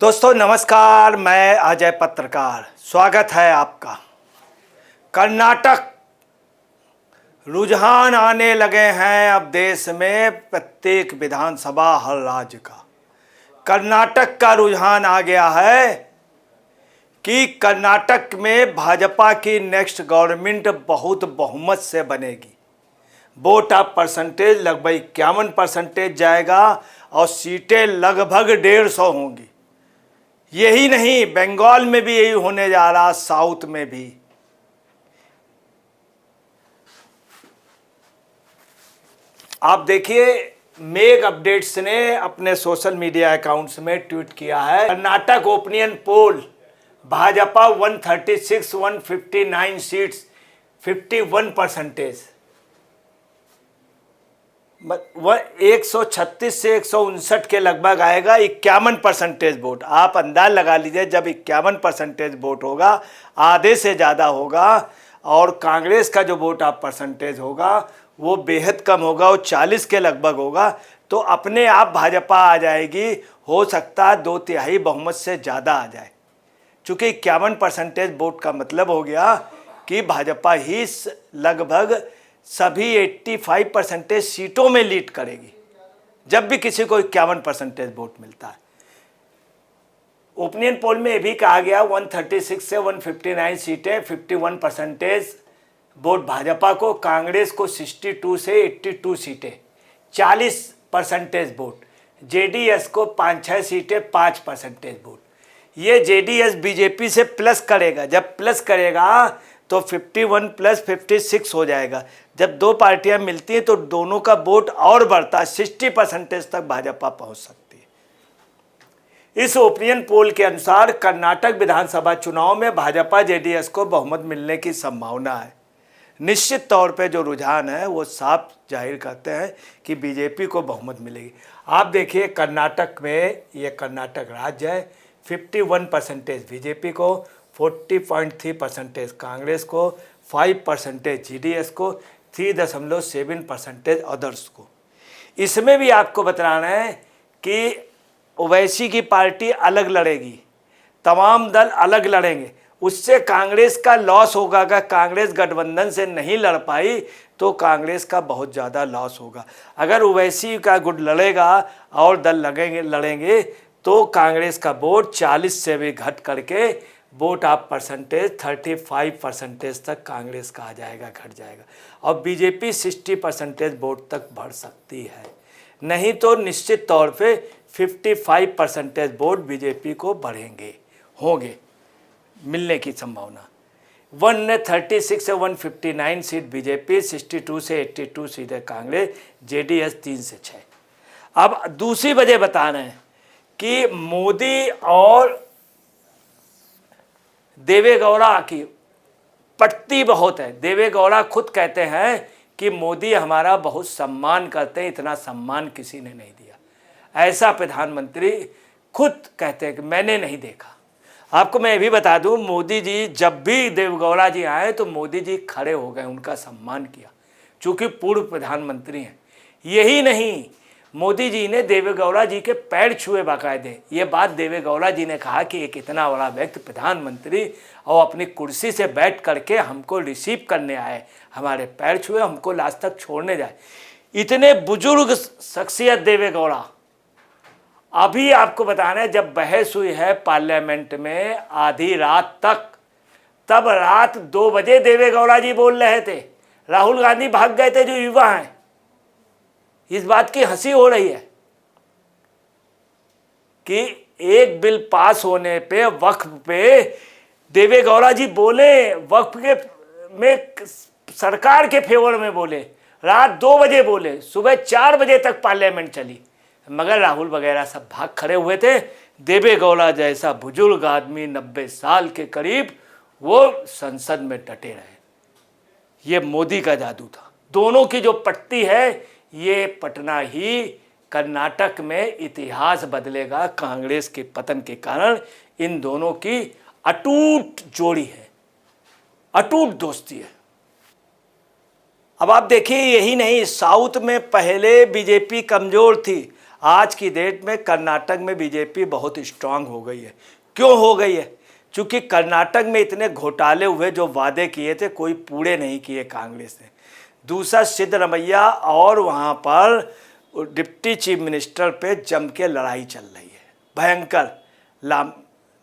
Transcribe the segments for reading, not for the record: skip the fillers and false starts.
दोस्तों नमस्कार, मैं अजय पत्रकार, स्वागत है आपका। कर्नाटक रुझान आने लगे हैं अब देश में प्रत्येक विधानसभा हर राज्य का। कर्नाटक का रुझान आ गया है कि कर्नाटक में भाजपा की नेक्स्ट गवर्नमेंट बहुत बहुमत से बनेगी। वोट ऑफ परसेंटेज लगभग 51% जाएगा और सीटें लगभग 150 होंगी। यही नहीं, बंगाल में भी यही होने जा रहा, साउथ में भी। आप देखिए, मेग अपडेट्स ने अपने सोशल मीडिया अकाउंट्स में ट्वीट किया है, Karnataka opinion poll Bhajpa 136 159 seats 51%। 136 से 159 के लगभग आएगा, 51% वोट। आप अंदाज लगा लीजिए, जब 51% वोट होगा, आधे से ज़्यादा होगा, और कांग्रेस का जो वोट ऑफ परसेंटेज होगा वो बेहद कम होगा, वो 40 के लगभग होगा, तो अपने आप भाजपा आ जाएगी। हो सकता है 2/3 बहुमत से ज़्यादा आ जाए, चूँकि 51% वोट का मतलब हो गया कि भाजपा ही लगभग सभी 85% सीटों में लीड करेगी जब भी किसी को 51% वोट मिलता है। ओपिनियन पोल में ये भी कहा गया 136 से 159 सीटें, 51% वोट भाजपा को, कांग्रेस को 62 से 82 सीटें, 40% वोट, जेडीएस को 5-6 सीटें, 5% वोट। ये जेडीएस बीजेपी से प्लस करेगा, जब प्लस करेगा तो 51 + 56 हो जाएगा। जब दो पार्टियां मिलती हैं तो दोनों का वोट और बढ़ता है, 60% तक भाजपा पहुंच सकती है। इस ओपिनियन पोल के अनुसार कर्नाटक विधानसभा चुनाव में भाजपा जेडीएस को बहुमत मिलने की संभावना है। निश्चित तौर पे जो रुझान है वो साफ जाहिर करते हैं कि बीजेपी को बहुमत मिलेगी। आप देखिए, कर्नाटक में, ये कर्नाटक राज्य है, 51% बीजेपी को, 40.3% कांग्रेस को, 5% जेडीएस को, 3.7% अदर्स को। इसमें भी आपको बताना है कि ओवैसी की पार्टी अलग लड़ेगी, तमाम दल अलग लड़ेंगे, उससे कांग्रेस का लॉस होगा। अगर कांग्रेस गठबंधन से नहीं लड़ पाई तो कांग्रेस का बहुत ज़्यादा लॉस होगा। अगर ओवैसी का गुट लड़ेगा और दल लड़ेंगे तो कांग्रेस का वोट 40 से भी घट करके वोट ऑफ परसेंटेज 35% तक कांग्रेस का आ जाएगा, घट जाएगा, और बीजेपी 60% वोट तक बढ़ सकती है। नहीं तो निश्चित तौर पे 55% वोट बीजेपी को बढ़ेंगे, होंगे, मिलने की संभावना। 136 से 159 सीट बीजेपी, 62 से 82 सीटें कांग्रेस, जेडीएस 3 से 6। अब दूसरी वजह बता रहे हैं कि मोदी और देवेगौड़ा की पटती बहुत है। देवेगौड़ा खुद कहते हैं कि मोदी हमारा बहुत सम्मान करते हैं, इतना सम्मान किसी ने नहीं दिया। ऐसा प्रधानमंत्री खुद कहते हैं कि मैंने नहीं देखा। आपको मैं ये भी बता दूं, मोदी जी जब भी देवेगौड़ा जी आए तो मोदी जी खड़े हो गए, उनका सम्मान किया, चूँकि पूर्व प्रधानमंत्री हैं। यही नहीं, मोदी जी ने देवेगौड़ा जी के पैर छुए बाकायदे। ये बात देवेगौड़ा जी ने कहा कि एक इतना बड़ा व्यक्ति प्रधानमंत्री और अपनी कुर्सी से बैठ करके हमको रिसीव करने आए, हमारे पैर छुए, हमको लास्ट तक छोड़ने जाए। इतने बुजुर्ग शख्सियत देवेगौड़ा। अभी आपको बताना है, जब बहस हुई है पार्लियामेंट में आधी रात तक, तब रात 2 बजे देवेगौड़ा जी बोल रहे थे, राहुल गांधी भाग गए थे जो युवा हैं। इस बात की हंसी हो रही है कि एक बिल पास होने पे, वक्फ पे, देवेगौड़ा जी बोले, वक्फ के में सरकार के फेवर में बोले, रात 2 बजे बोले, सुबह 4 बजे तक पार्लियामेंट चली, मगर राहुल वगैरह सब भाग खड़े हुए थे। देवेगौड़ा जैसा बुजुर्ग आदमी 90 साल के करीब, वो संसद में डटे रहे। ये मोदी का जादू था। दोनों की जो पट्टी है, ये पटना ही कर्नाटक में इतिहास बदलेगा। कांग्रेस के पतन के कारण इन दोनों की अटूट जोड़ी है, अटूट दोस्ती है। अब आप देखिए, यही नहीं, साउथ में पहले बीजेपी कमजोर थी, आज की डेट में कर्नाटक में बीजेपी बहुत स्ट्रांग हो गई है। क्यों हो गई है? क्योंकि कर्नाटक में इतने घोटाले हुए, जो वादे किए थे कोई पूरे नहीं किए कांग्रेस ने। दूसरा, सिद्धरमैया और वहाँ पर डिप्टी चीफ मिनिस्टर पे जम के लड़ाई चल रही है, भयंकर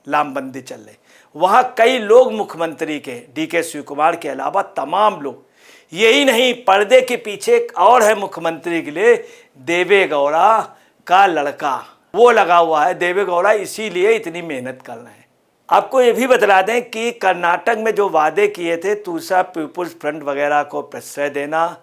लामबंदी चल रही। वहाँ कई लोग मुख्यमंत्री के, DK शिव कुमार के अलावा तमाम लोग, यही नहीं पर्दे के पीछे एक और है मुख्यमंत्री के लिए, देवे गौड़ा का लड़का वो लगा हुआ है। देवे गौड़ा इसीलिए इतनी मेहनत कर रहे हैं। आपको ये भी बता दें कि कर्नाटक में जो वादे किए थे, तुलसा पीपुल्स फ्रंट वगैरह को प्रश्रय देना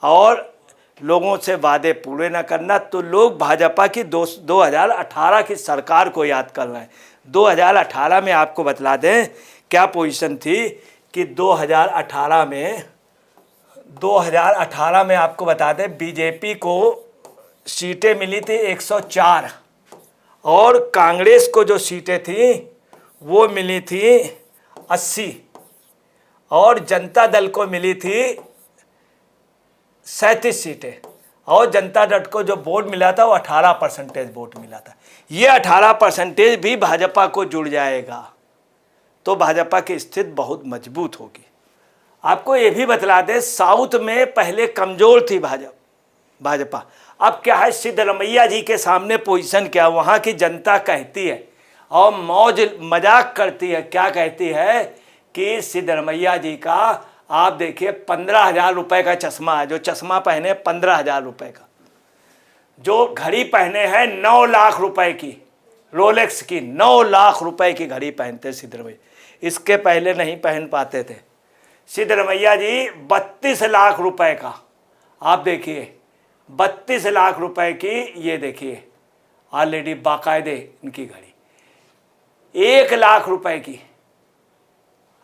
और लोगों से वादे पूरे न करना, तो लोग भाजपा की 2018 की सरकार को याद कर रहे हैं। 2018 में आपको बतला दें क्या पोजीशन थी कि 2018 में आपको बता दें बीजेपी को सीटें मिली थी 104 और कांग्रेस को जो सीटें थी वो मिली थी 80 और जनता दल को मिली थी 37 सीटें और जनता दल को जो वोट मिला था वो 18% वोट मिला था। ये 18% भी भाजपा को जुड़ जाएगा तो भाजपा की स्थिति बहुत मजबूत होगी। आपको ये भी बतला दें साउथ में पहले कमज़ोर थी भाजपा, अब क्या है, सिद्धरमैया जी के सामने पोजीशन क्या, वहाँ की जनता कहती है और मौज मजाक करती है, क्या कहती है कि सिद्धरमैया जी का आप देखिए 15,000 रुपये का चश्मा है, जो चश्मा पहने 15,000 रुपये का, जो घड़ी पहने हैं 9 लाख रुपए की, रोलेक्स की 9 लाख रुपए की घड़ी पहनते सिद्धरमैया, इसके पहले नहीं पहन पाते थे। सिद्धरमैया जी 32 लाख रुपए का, आप देखिए 32 लाख रुपए की, ये देखिए ऑलरेडी बाकायदे इनकी घड़ी 1 लाख रुपए की,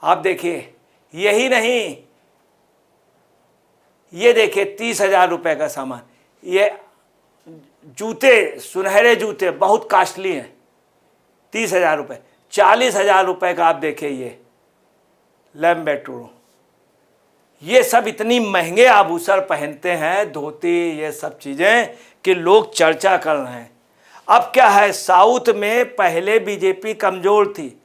आप देखिए। यही नहीं, ये देखिए 30,000 रुपये का सामान, ये जूते, सुनहरे जूते बहुत कास्टली हैं, 30,000 रुपये। 40,000 रुपये का आप देखिए ये लैम्बेटूरो, ये सब इतनी महंगे आभूषण पहनते हैं, धोती, ये सब चीज़ें कि लोग चर्चा कर रहे हैं। अब क्या है, साउथ में पहले बीजेपी कमज़ोर थी,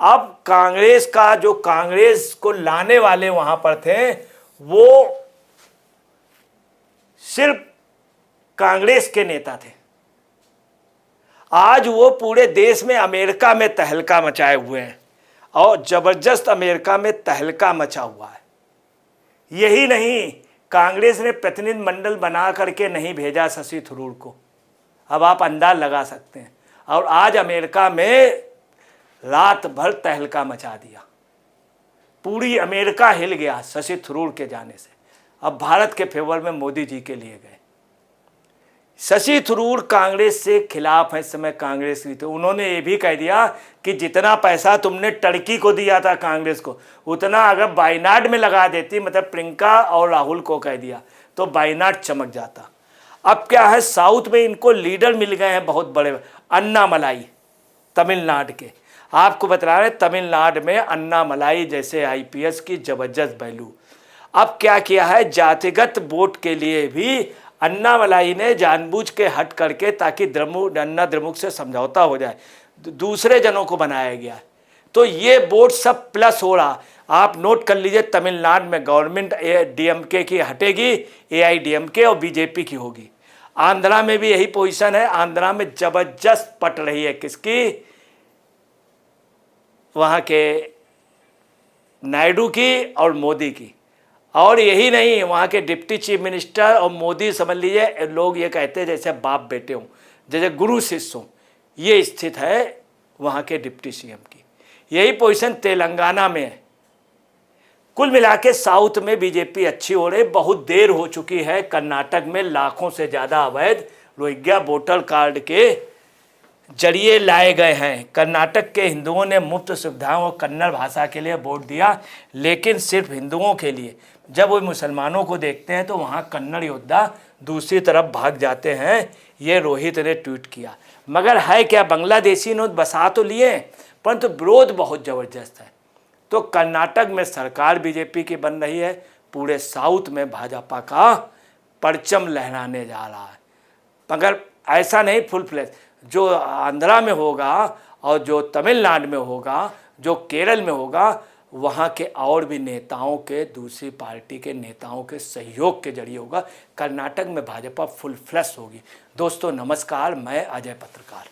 अब कांग्रेस का जो कांग्रेस को लाने वाले वहाँ पर थे वो सिर्फ कांग्रेस के नेता थे, आज वो पूरे देश में अमेरिका में तहलका मचाए हुए हैं और ज़बरदस्त अमेरिका में तहलका मचा हुआ है। यही नहीं, कांग्रेस ने प्रतिनिधि मंडल बना करके नहीं भेजा शशि थरूर को, अब आप अंदाज लगा सकते हैं, और आज अमेरिका में रात भर तहलका मचा दिया, पूरी अमेरिका हिल गया शशि थरूर के जाने से। अब भारत के फेवर में मोदी जी के लिए गए। शशि थरूर कांग्रेस से खिलाफ है इस समय, कांग्रेस की, तो उन्होंने ये भी कह दिया कि जितना पैसा तुमने टर्की को दिया था कांग्रेस को, उतना अगर वायनाड में लगा देती, मतलब प्रियंका और राहुल को कह दिया, तो वायनाड चमक जाता। अब क्या है, साउथ में इनको लीडर मिल गए हैं बहुत बड़े, अन्नामलाई तमिलनाडु के, आपको बता रहे हैं तमिलनाडु में अन्नामलाई जैसे IPS की जबरदस्त वैल्यू। अब क्या किया है, जातिगत वोट के लिए भी अन्नामलाई ने जानबूझ के हट करके, ताकि अन्ना द्रमुक से समझौता हो जाए, दूसरे जनों को बनाया गया। तो ये वोट सब प्लस हो रहा, आप नोट कर लीजिए, तमिलनाडु में गवर्नमेंट DMK की हटेगी, AIDMK और BJP की होगी। आंध्रा में भी यही पोजीशन है, आंध्रा में जबरदस्त पट रही है किसकी, वहाँ के नायडू की और मोदी की। और यही नहीं, वहाँ के डिप्टी चीफ मिनिस्टर और मोदी, समझ लीजिए लोग ये कहते हैं जैसे बाप बेटे हों, जैसे गुरु शिष्य हों, ये स्थित है वहाँ के डिप्टी CM की। यही पोजीशन तेलंगाना में है। कुल मिला के साउथ में बीजेपी अच्छी हो रही, बहुत देर हो चुकी है। कर्नाटक में लाखों से ज़्यादा अवैध रोहिंग्या वोटर कार्ड के जरिए लाए गए हैं। कर्नाटक के हिंदुओं ने मुफ्त सुविधाओं और कन्नड़ भाषा के लिए वोट दिया, लेकिन सिर्फ हिंदुओं के लिए। जब वो मुसलमानों को देखते हैं तो वहाँ कन्नड़ योद्धा दूसरी तरफ भाग जाते हैं। ये रोहित ने ट्वीट किया। मगर है क्या, बांग्लादेशी ने बसा तो लिए, परंतु विरोध बहुत ज़बरदस्त है। तो कर्नाटक में सरकार बीजेपी की बन रही है, पूरे साउथ में भाजपा का परचम लहराने जा रहा है। मगर ऐसा नहीं फुल फ्लैश, जो आंध्रा में होगा और जो तमिलनाडु में होगा, जो केरल में होगा, वहाँ के और भी नेताओं के, दूसरी पार्टी के नेताओं के सहयोग के जरिए होगा। कर्नाटक में भाजपा फुल फ्लैश होगी। दोस्तों नमस्कार, मैं अजय पत्रकार।